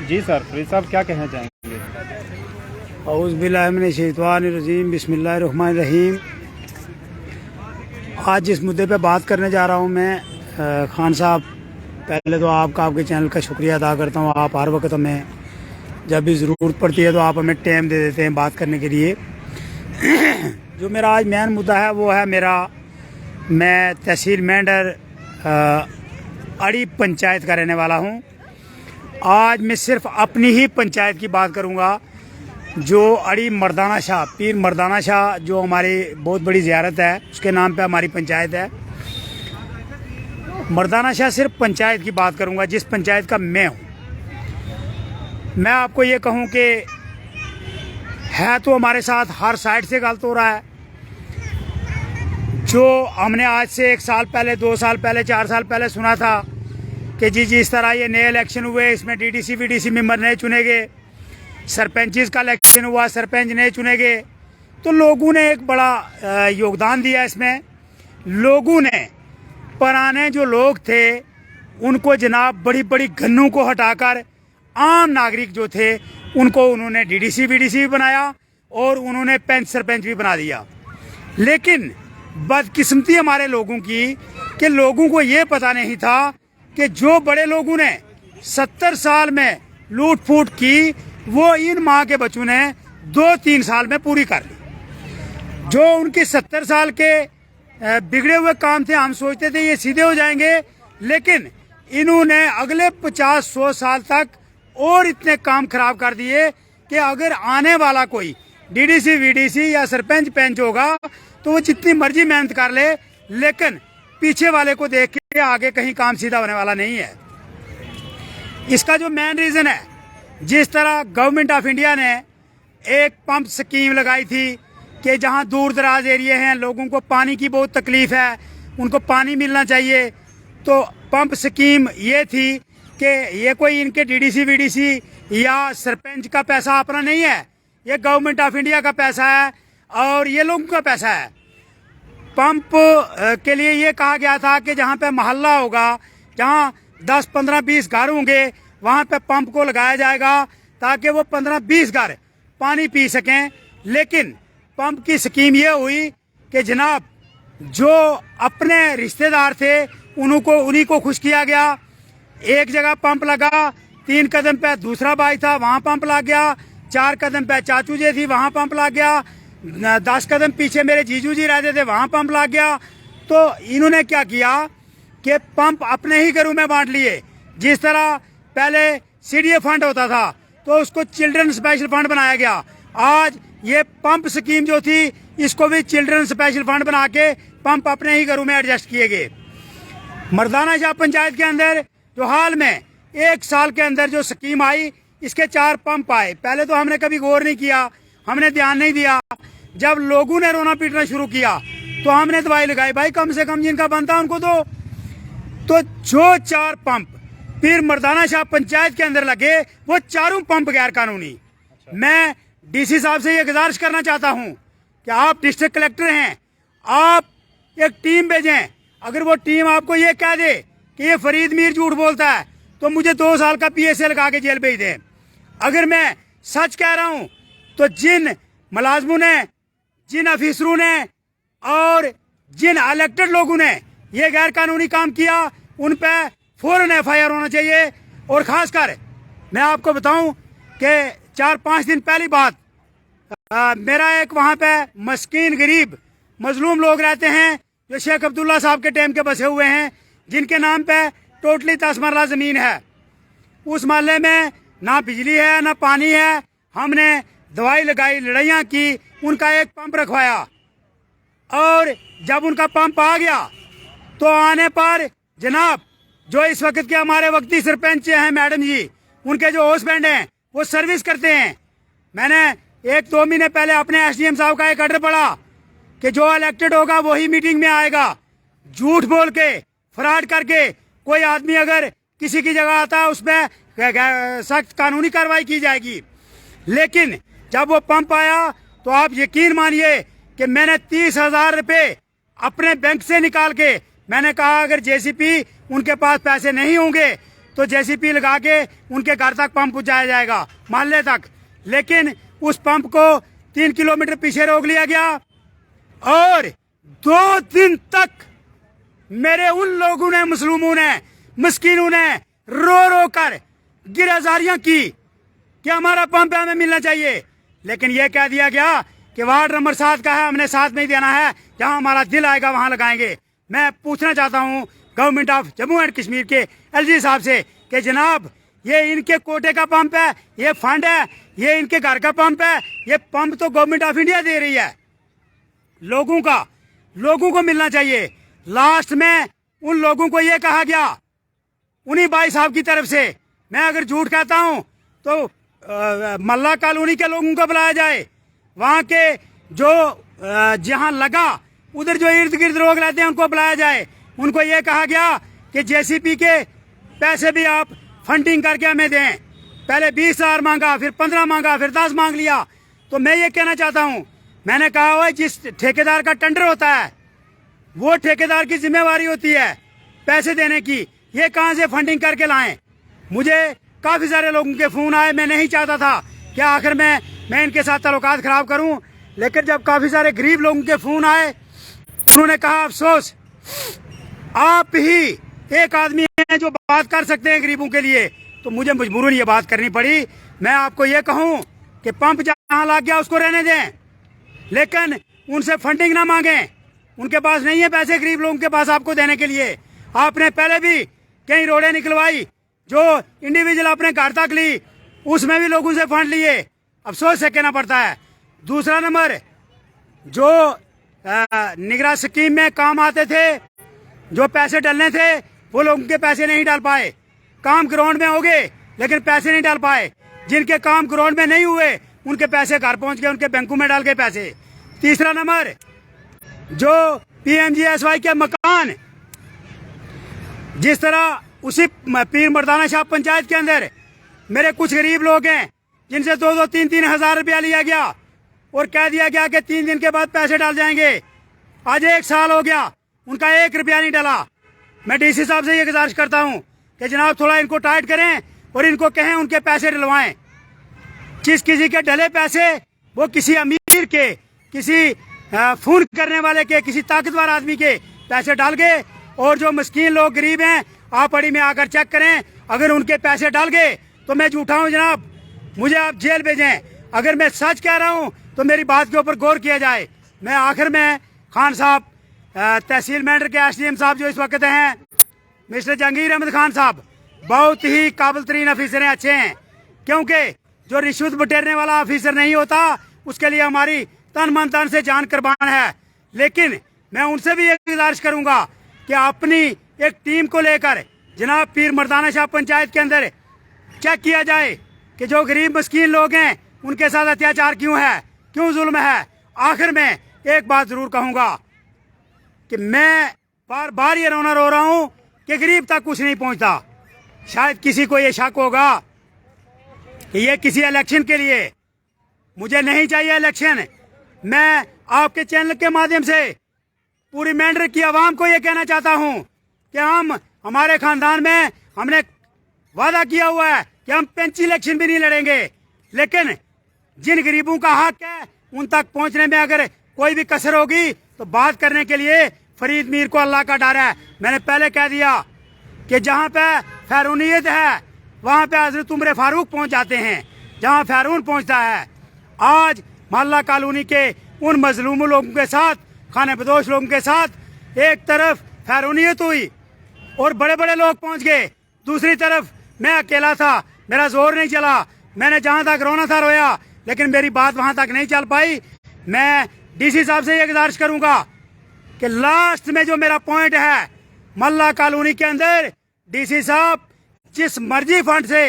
जी sir, Farid साहब क्या कहना चाहेंगे? औज़ु बिल्लाहि मिनश शैतानिर रजीम, बिस्मिल्लाहिर रहमानिर रहीम। आज जिस मुद्दे पे बात करने जा रहा हूँ मैं, खान साहब, पहले तो आपके चैनल का शुक्रिया अदा करता हूँ। आप हर वक्त हमें जब भी ज़रूरत पड़ती है तो आप हमें टाइम दे देते हैं बात करने के लिए। जो मेरा आज मेन मुद्दा है वो है मैं तहसील मेंढर अड़ी पंचायत का रहने वाला हूँ। आज मैं सिर्फ अपनी ही पंचायत की बात करूँगा, जो अड़ी मर्दाना शाह, पीर मर्दाना शाह, जो हमारी बहुत बड़ी ज़ियारत है, उसके नाम पे हमारी पंचायत है। मर्दाना शाह सिर्फ पंचायत की बात करूँगा, जिस पंचायत का मैं हूँ। मैं आपको ये कहूँ कि है तो हमारे साथ हर साइड से गलत हो रहा है। जो हमने आज से 1 साल पहले, 2 साल पहले, 4 साल पहले सुना था कि जी इस तरह ये नए इलेक्शन हुए, इसमें डीडीसी वीडीसी मेंबर नए चुने गए, सरपंचेस का इलेक्शन हुआ, सरपंच नए चुने गए, तो लोगों ने एक बड़ा योगदान दिया इसमें। लोगों ने, पुराने जो लोग थे उनको जनाब बड़ी बड़ी गन्नों को हटाकर आम नागरिक जो थे उनको उन्होंने डीडीसी वीडीसी भी बनाया और उन्होंने पंच सरपंच भी बना दिया। लेकिन बदकिस्मती हमारे लोगों की कि लोगों को ये पता नहीं था कि जो बड़े लोगों ने 70 साल में लूट फूट की, वो इन माँ के बच्चों ने 2-3 साल में पूरी कर ली। जो उनके 70 साल के बिगड़े हुए काम थे, हम सोचते थे ये सीधे हो जाएंगे, लेकिन इन्होंने अगले 50-100 साल तक और इतने काम खराब कर दिए कि अगर आने वाला कोई डीडीसी वीडीसी या सरपंच पंच होगा तो वो जितनी मर्जी मेहनत कर ले, लेकिन पीछे वाले को देख के आगे कहीं काम सीधा होने वाला नहीं है। इसका जो मेन रीजन है, जिस तरह गवर्नमेंट ऑफ इंडिया ने एक पंप स्कीम लगाई थी कि जहां दूर दराज एरिया हैं, लोगों को पानी की बहुत तकलीफ है, उनको पानी मिलना चाहिए, तो पंप स्कीम ये थी कि ये कोई इनके डीडीसी वीडीसी या सरपंच का पैसा अपना नहीं है, ये गवर्नमेंट ऑफ इंडिया का पैसा है और ये लोगों का पैसा है। पंप के लिए ये कहा गया था कि जहाँ पे मोहल्ला होगा, जहाँ 10, 15, 20 घर होंगे, वहाँ पे पंप को लगाया जाएगा ताकि वो 15-20 घर पानी पी सकें। लेकिन पंप की स्कीम ये हुई कि जनाब जो अपने रिश्तेदार थे उन्हीं को खुश किया गया। एक जगह पंप लगा, 3 कदम पे दूसरा भाई था, वहाँ पंप लग गया, 4 कदम पे चाचू जी थी, वहाँ पंप लग गया, 10 कदम पीछे मेरे जीजू जी रहते थे, वहाँ पंप लग गया। तो इन्होंने क्या किया कि पंप अपने ही घरों में बांट लिए। जिस तरह पहले सीडीए फंड होता था तो उसको चिल्ड्रन स्पेशल फंड बनाया गया। आज ये पंप स्कीम जो थी इसको भी चिल्ड्रन स्पेशल फंड बना के पंप अपने ही घरों में एडजस्ट किए गए। मर्दाना शाह पंचायत के अंदर जो हाल में 1 साल के अंदर जो स्कीम आई, इसके 4 पंप आए। पहले तो हमने कभी गौर नहीं किया, हमने ध्यान नहीं दिया। जब लोगों ने रोना पीटना शुरू किया तो हमने दवाई लगाई, भाई कम से कम जिनका बनता उनको दो। तो जो 4 पंप पीर मर्दाना शाह पंचायत के अंदर लगे, वो चारों पंप गैर कानूनी। मैं डीसी साहब से ये गुजारिश करना चाहता हूँ कि आप डिस्ट्रिक्ट कलेक्टर हैं, आप एक टीम भेजें। अगर वो टीम आपको ये कह दे कि ये फरीद मीर झूठ बोलता है तो मुझे 2 साल का PSA लगा के जेल भेज दें। अगर मैं सच कह रहा हूँ तो जिन मुलाजमों ने, जिन अफिसरों ने और जिन इलेक्टेड लोगों ने ये गैर कानूनी काम किया, उन पे फौरन FIR होना चाहिए। और खासकर मैं आपको बताऊं कि 4-5 दिन पहली बात, मेरा एक वहाँ पे मस्कीन गरीब मजलूम लोग रहते हैं जो शेख अब्दुल्ला साहब के टाइम के बसे हुए हैं, जिनके नाम पे टोटली 10 मरला जमीन है। उस मोहल्ले में ना बिजली है ना पानी है। हमने दवाई लगाई, लड़ाइयाँ की, उनका एक पंप रखवाया, और जब उनका पंप आ गया तो आने पर जनाब जो इस वक्त के हमारे वक्ती सरपंच हैं मैडम जी, उनके जो हस्बैंड हैं वो सर्विस करते हैं। मैंने 1-2 महीने पहले अपने SDM साहब का एक ऑर्डर पढ़ा कि जो इलेक्टेड होगा वही मीटिंग में आएगा। झूठ बोल के, फ्रॉड करके कोई आदमी अगर किसी की जगह आता है उसमें सख्त कानूनी कार्रवाई की जाएगी। लेकिन जब वो पंप आया तो आप यकीन मानिए कि मैंने 30,000 रुपये अपने बैंक से निकाल के, मैंने कहा अगर JCP उनके पास पैसे नहीं होंगे तो जेसीपी लगा के उनके घर तक पंप पहुंचाया जाएगा, मोहल्ले तक। लेकिन उस पंप को 3 किलोमीटर पीछे रोक लिया गया और 2 दिन तक मेरे उन लोगों ने, मसलूमों ने, मस्कीनों ने रो रो कर गिरफ्तारियां की कि हमारा पंप हमें मिलना चाहिए। लेकिन यह कह दिया गया कि वार्ड नंबर 7 का है, हमने साथ में ही देना है, जहां हमारा दिल आएगा वहां लगाएंगे। मैं पूछना चाहता हूं government of Jammu and Kashmir के एलजी साहब से कि जनाब, ये इनके कोटे का पंप है, ये फंड है, ये इनके घर का पंप है, ये पंप तो गवर्नमेंट ऑफ इंडिया दे रही है लोगों को मिलना चाहिए। लास्ट में उन लोगों को ये कहा गया उन्हीं भाई साहब की तरफ से, मैं अगर झूठ कहता हूं तो मल्ला कॉलोनी के लोगों को बुलाया जाए, वहां के जो जहां लगा उधर जो इर्द गिर्द लोग रहते हैं उनको बुलाया जाए। उनको ये कहा गया कि जेसीपी के पैसे भी आप फंडिंग करके हमें दें। पहले 20,000 मांगा, फिर 15 मांगा, फिर 10 मांग लिया। तो मैं ये कहना चाहता हूं, मैंने कहा हुआ जिस ठेकेदार का टेंडर होता है वो ठेकेदार की जिम्मेवारी होती है पैसे देने की। ये कहां से फंडिंग करके लाएं? मुझे काफी सारे लोगों के फोन आए, मैं नहीं चाहता था कि आखिर में मैं इनके साथ ताल्लुकात खराब करूं, लेकिन जब काफी सारे गरीब लोगों के फोन आए, उन्होंने कहा अफसोस आप ही एक आदमी हैं जो बात कर सकते हैं गरीबों के लिए। तो मुझे मजबूरन ये बात करनी पड़ी। मैं आपको ये कहूं कि पंप जहां लग गया उसको रहने दें, लेकिन उनसे फंडिंग ना मांगें। उनके पास नहीं है पैसे गरीब लोगों के पास आपको देने के लिए। आपने पहले भी कई रोडें निकलवाई जो इंडिविजुअल अपने घर तक ली, उसमें भी लोगों से फंड लिए, अफसोस से कहना पड़ता है। दूसरा नंबर, जो निगरान स्कीम में काम आते थे, जो पैसे डालने थे, वो लोगों के पैसे नहीं डाल पाए। काम ग्राउंड में हो गए लेकिन पैसे नहीं डाल पाए। जिनके काम ग्राउंड में नहीं हुए उनके पैसे घर पहुंच गए, उनके बैंकों में डाल गए पैसे। तीसरा नंबर, जो PMGSY के मकान, जिस तरह उसी पीर मर्दाना शाह पंचायत के अंदर मेरे कुछ गरीब लोग हैं जिनसे 2-2, 3-3 हजार रुपया लिया गया और कह दिया गया कि 3 दिन के बाद पैसे डाल जाएंगे। आज 1 साल हो गया, उनका 1 रुपया नहीं डाला। मैं डीसी साहब से ये गुजारिश करता हूं कि जनाब थोड़ा इनको टाइट करें और इनको कहें उनके पैसे डलवाएं। किसी के डले पैसे वो किसी अमीर के, किसी फोन करने वाले के, किसी ताकतवर आदमी के पैसे डाल गए। और जो मस्कीन लोग गरीब हैं, आप अड़ी में आकर चेक करें, अगर उनके पैसे डाल गए तो मैं झूठा हूं जनाब, मुझे आप जेल भेजें। अगर मैं सच कह रहा हूं तो मेरी बात के ऊपर गौर किया जाए। मैं आखिर में खान साहब, तहसील मेंढर के SDM साहब जो इस वक्त हैं, मिस्टर जहांगीर अहमद खान साहब, बहुत ही काबिल तरीन ऑफिसर हैं, अच्छे हैं। क्योंकि जो रिश्वत बटेरने वाला ऑफिसर नहीं होता उसके लिए हमारी तन मन धन से जान कुर्बान है। लेकिन मैं उनसे भी ये गुजारिश करूंगा कि अपनी एक टीम को लेकर जनाब पीर मर्दाना शाह पंचायत के अंदर चेक किया जाए कि जो गरीब मस्कीन लोग हैं उनके साथ अत्याचार क्यों है, क्यों जुल्म है। आखिर में एक बात जरूर कहूंगा कि मैं बार बार ये रोना रो रहा हूं कि गरीब तक कुछ नहीं पहुंचता। शायद किसी को ये शक होगा कि ये किसी इलेक्शन के लिए, मुझे नहीं चाहिए इलेक्शन। मैं आपके चैनल के माध्यम से पूरी मेंढर की आवाम को ये कहना चाहता हूं कि हमारे खानदान में हमने वादा किया हुआ है कि हम पंच इलेक्शन भी नहीं लड़ेंगे, लेकिन जिन गरीबों का हक है उन तक पहुंचने में अगर कोई भी कसर होगी तो बात करने के लिए फरीद मीर को अल्लाह का डर है। मैंने पहले कह दिया कि जहां पे फैरूनियत है वहां पे हजरत उमर फारूक पहुंच जाते हैं, जहां फैरून पहुंचता है। आज मोहल्ला कॉलोनी के उन मजलूम लोगों के साथ, खाने बदोश लोगों के साथ एक तरफ फैरूनियत हुई और बड़े बड़े लोग पहुंच गए, दूसरी तरफ मैं अकेला था, मेरा जोर नहीं चला। मैंने जहां तक रोना था रोया, लेकिन मेरी बात वहां तक नहीं चल पाई। मैं डीसी साहब से ये गुजारिश करूंगा कि लास्ट में जो मेरा पॉइंट है, मोहल्ला कॉलोनी के अंदर डीसी साहब जिस मर्जी फंड से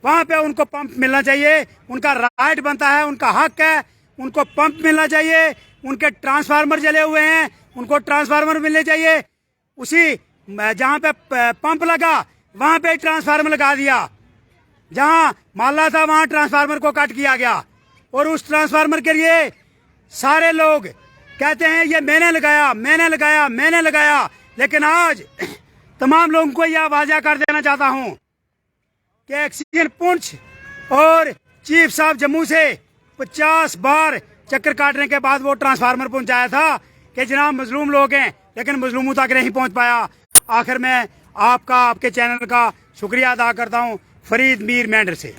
वहां पे उनको पंप मिलना चाहिए, उनका राइट बनता है, उनका हक है, उनको पंप मिलना चाहिए। उनके ट्रांसफार्मर जले हुए हैं, उनको ट्रांसफार्मर मिलने चाहिए। उसी जहां पे पंप लगा वहां पे ट्रांसफार्मर लगा दिया, जहां मोहल्ला था वहां ट्रांसफार्मर को कट किया गया। और उस ट्रांसफार्मर के लिए सारे लोग कहते हैं ये मैंने लगाया, मैंने लगाया, मैंने लगाया। लेकिन आज तमाम लोगों को यह वाजा कर देना चाहता हूं कि एक्सीजन पुंछ और चीफ साहब जम्मू से 50 बार चक्कर काटने के बाद वो ट्रांसफार्मर पहुंचाया था कि जनाब मजलूम लोग हैं, लेकिन मजलूमों तक नहीं पहुंच पाया। आखिर में आपका, आपके चैनल का शुक्रिया अदा करता हूं फरीद मीर मेंढर से।